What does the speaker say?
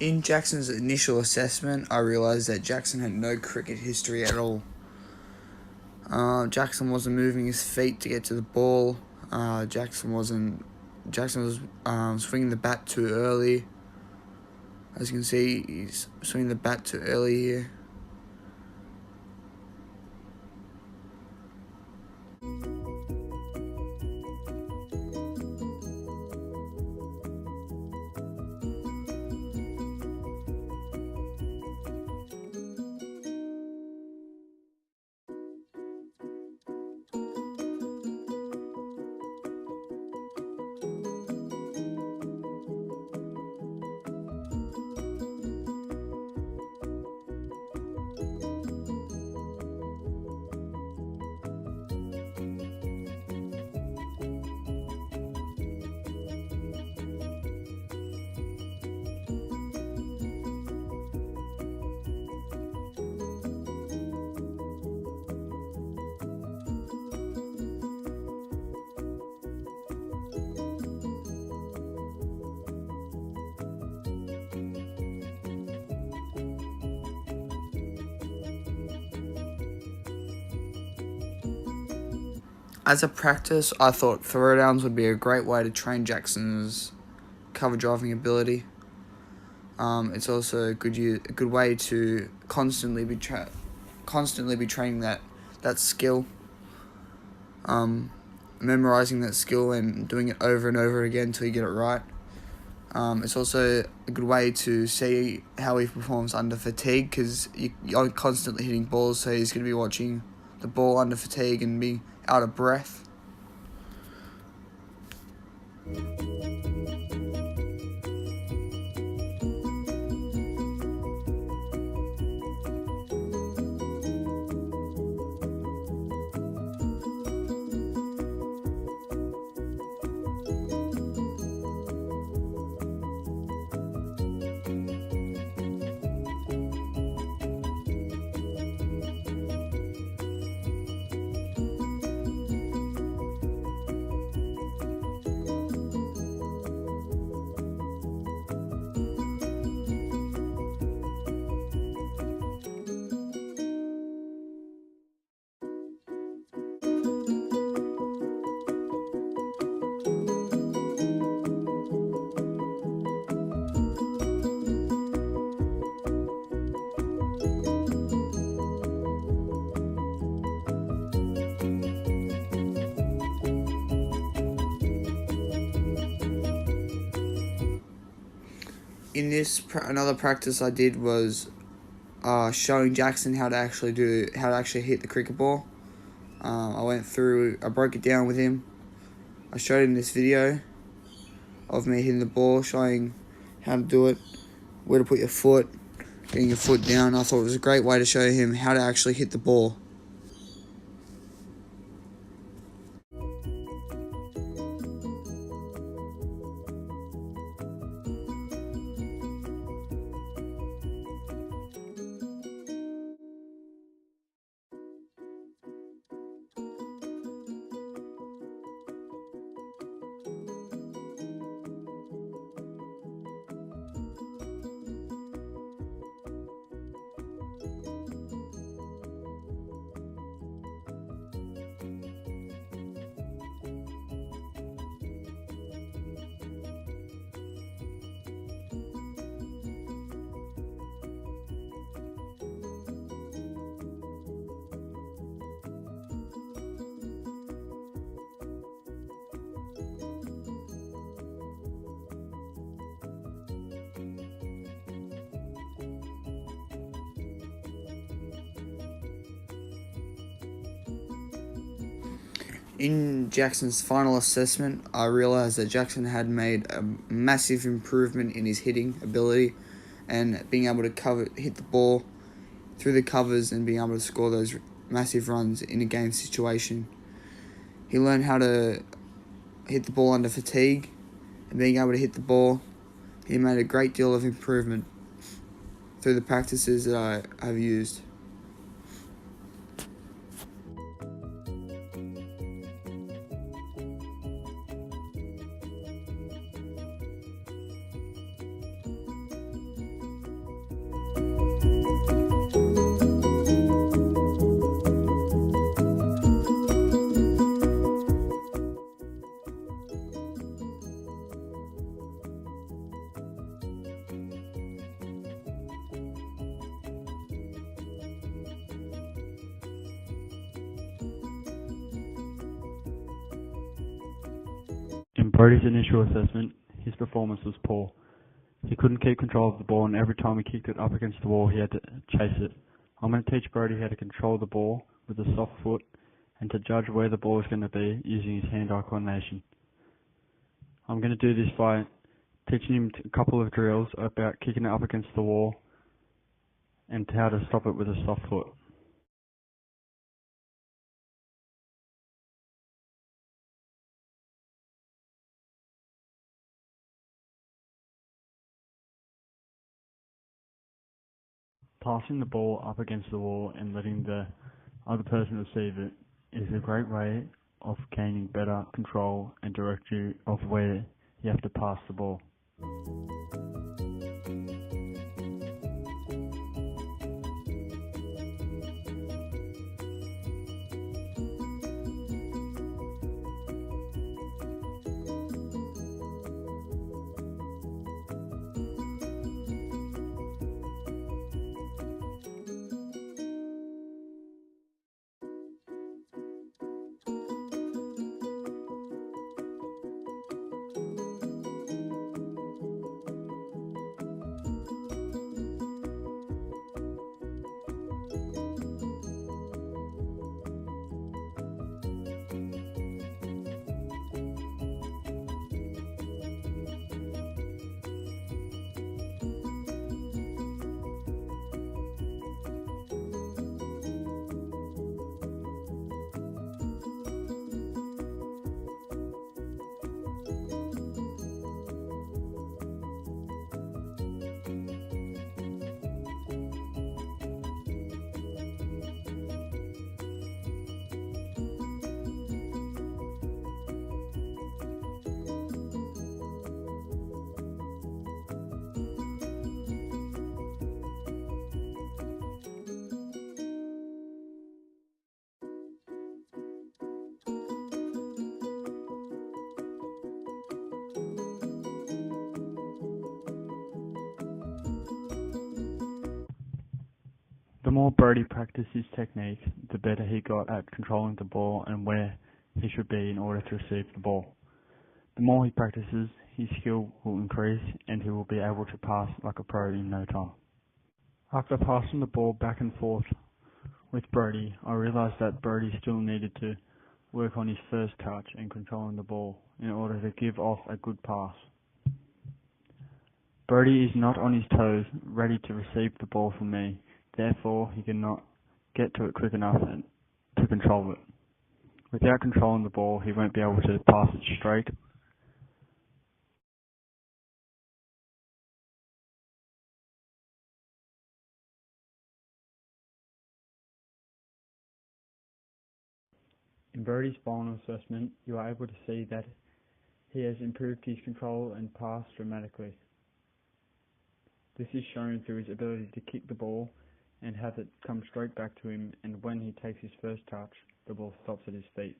In Jackson's initial assessment, I realised that Jackson had no cricket history at all. Jackson wasn't moving his feet to get to the ball. Jackson was swinging the bat too early. As you can see, he's swinging the bat too early here. As a practice, I thought throwdowns would be a great way to train Jackson's cover driving ability. It's also a good way to constantly be training that skill, memorizing that skill and doing it over and over again until you get it right. It's also a good way to see how he performs under fatigue, because you're constantly hitting balls, so he's going to be watching the ball under fatigue and being out of breath. In this, another practice I did was showing Jackson how to actually hit the cricket ball. I broke it down with him. I showed him this video of me hitting the ball, showing how to do it, where to put your foot, getting your foot down. I thought it was a great way to show him how to actually hit the ball. In Jackson's final assessment, I realised that Jackson had made a massive improvement in his hitting ability and being able to hit the ball through the covers and being able to score those massive runs in a game situation. He learned how to hit the ball under fatigue, and being able to hit the ball, he made a great deal of improvement through the practices that I have used. Brodie's initial assessment, his performance was poor. He couldn't keep control of the ball, and every time he kicked it up against the wall, he had to chase it. I'm going to teach Brodie how to control the ball with a soft foot and to judge where the ball is going to be using his hand-eye coordination. I'm going to do this by teaching him a couple of drills about kicking it up against the wall and how to stop it with a soft foot. Passing the ball up against the wall and letting the other person receive it is a great way of gaining better control and direction of where you have to pass the ball. The more Brodie practiced his technique, the better he got at controlling the ball and where he should be in order to receive the ball. The more he practices, his skill will increase and he will be able to pass like a pro in no time. After passing the ball back and forth with Brodie, I realised that Brodie still needed to work on his first touch and controlling the ball in order to give off a good pass. Brodie is not on his toes, ready to receive the ball from me. Therefore, he cannot get to it quick enough to control it. Without controlling the ball, he won't be able to pass it straight. In Brodie's final assessment, you are able to see that he has improved his control and pass dramatically. This is shown through his ability to kick the ball and have it come straight back to him, and when he takes his first touch, the ball stops at his feet.